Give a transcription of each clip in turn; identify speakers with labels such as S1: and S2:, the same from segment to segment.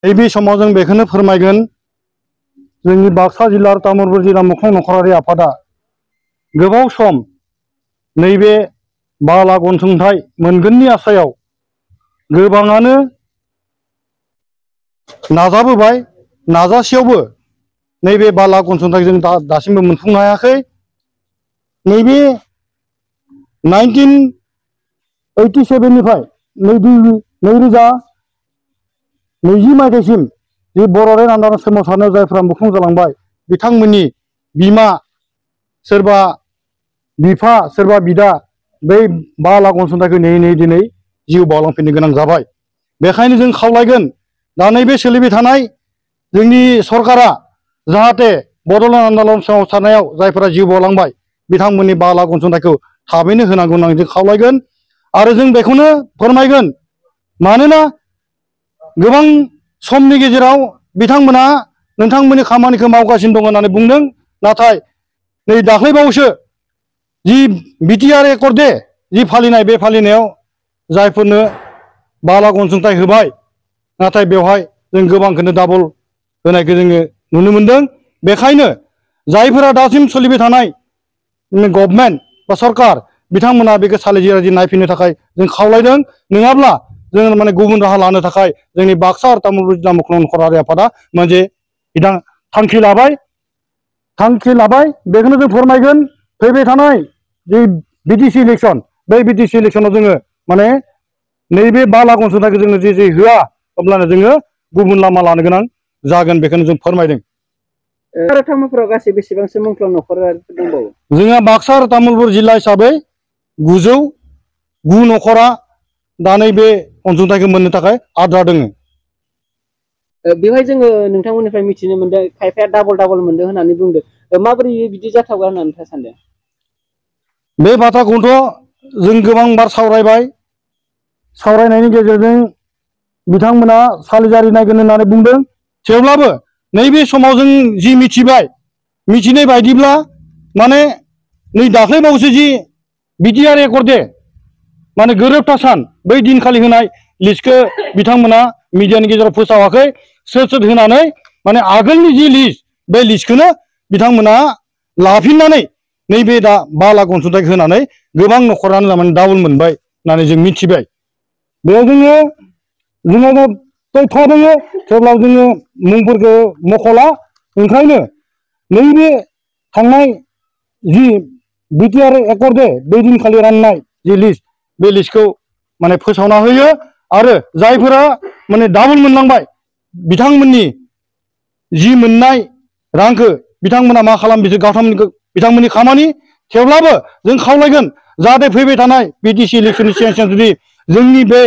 S1: नैबे समाव जों बेखौनो फोरमायगोन जोंनि बाक्सा जिल्ला तामुलपुर जिल्ला मुंख्लं नखरारि आफादा गोबाव सम नैबे बाला अनसुंथाइ मोनगोननि आसायाव गोबाङानो नाजाबोबाय नाजासेयावबो नैबे बाला अनसुंथाइ जों दासिमबो मोनफुंनो हायाखै। नैबे 1987 निफ्राय 2020 मायथाइसिम जि बर'लेण्ड आन्दालन सोमावसारनायाव जायफ्रा मुंख्लं जालांबाय बिथांमोननि बिमा सोरबा बिफा सोरबा बिदा बै बाला अनसुंथाइखौ नेयै नेयै दिनै जिउ बावलांफिननो गोनां जाबाय। बेखायनो जों खावलायगोन दा नैबे सोलिबाय थानाय जोंनि सरकारा जाहाथे बड'लेण्ड आन्दालन सोमावसारनायाव जायफोरा जिउ बावलांबाय बिथांमोननि बाला अनसुंथाइखौ थाबैनो होनांगौ होननानै जों खावलायगोन। आरो जों बेखौनो फोरमायगोन मानोना गोबां समनि गेजेराव बिथांमोना नोंथांमोननि खामानिखौ मावगासिनो दं होननानै बुंदों, नाथाय नै दाख्लैबावैसो जि बिटिआर एकर्ड दे जि फालिनाय बे फालिनायाव जायफोरनो बाला अनसुंथाइ होबाय नाथाय बेवहाय जों गोबांखौनो डाबल होनायखौ जोङो नुनो मोनदों। बेखायनो जायफोरा दासिम सोलिबाय थानाय गभर्नमेन्ट बा सरकार बिथांमोना बेखौ सालिजारि नायफिननो थाखाय जों खावलायदों। नङाब्ला जों माने गुबुन राहा लानो थाखाय जोंनि बाक्सा आरो तामुलपुर जिल्ला मुंख्लं नखरारि आफादा मोनसे थांखि लाबाय। बेखौनो जों फोरमायगोन फैबाय थानाय जि बिटिसि इलेक्सन बै बिटिसि इलेक्सनाव जोङो माने नैबे बाला अनसुंथाइखौ जोङो जे होआ अब्लानो जोङो गुबुन लामा लानो गोनां जागोन बेखौनो जों फोरमायदों।
S2: आरो तामुलपुराव गासै बेसेबांसो मुंख्लं नखरारि दंबावो?
S1: जोंहा बाक्सा आरो तामुलपुर जिल्ला हिसाबै 909 नखरा दा नैबे अनसुंथाइखौ मोननो थाखाय आद्रा दोङो।
S2: बेवहाय जोङो नोंथांमोननिफ्राय मिथिनो मोनदों खायफाया डाबल मोनदों होननानै बुंदों, माबोरै बिदि जाथावगा होननानै नोंथाङा सानदों?
S1: बे बाथ्राखौथ' जों गोबां बार सावरायबाय। सावरायनायनि गेजेरजों बिथांमोना सालिजारि नायगोन होननानै बुंदों। थेवब्लाबो नैबे समाव जों जि मिथिनाय बायदिब्ला माने नै दाख्लैबावैसो जि बिटिआर एकर्ड दे माने गोरोबथा सान बै दिनखालि होनाय लिस्टखौ बिथांमोना मिडियानि गेजेराव फोसावाखै। सोर होनानै माने आगोलनि जि लिस्ट बे लिस्टखौनो बिथांमोना लाफिननानै नैबे दा बाला अनसुंथाइखौ होनानै गोबां नखरानो माने डाबल मोनबाय होननानै जों मिथिबाय। बेयाव जोङो तथ्य दङ, थेवब्लाबो जोङो मुंफोरखौ मख'ला। ओंखायनो नैबे थांनाय जि बिटिआर एकर्ड दे बै दिनखालि राननाय जि लिस्ट बे लिस्टखौ माने फोसावना होयो आरो जायफोरा माने डाबल मोनलांबाय बिथांमोननि जि मोननाय रांखौ बिथांमोना मा खालाम बिथांमोननि खामानि। थेवब्लाबो जों खावलायगोन जाहाथे फैबाय थानाय बिटिसि इलेक्सननि सिगां जुदि जोंनि बे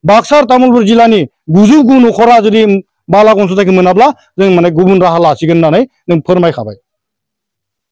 S1: बाक्सा तामुलपुर जिल्लानि 909 नखरा जुदि बाला अनसुंथाइखौ मोनाब्ला जों माने गुबुन राहा लासिगोन होननानै जों फोरमायखाबाय।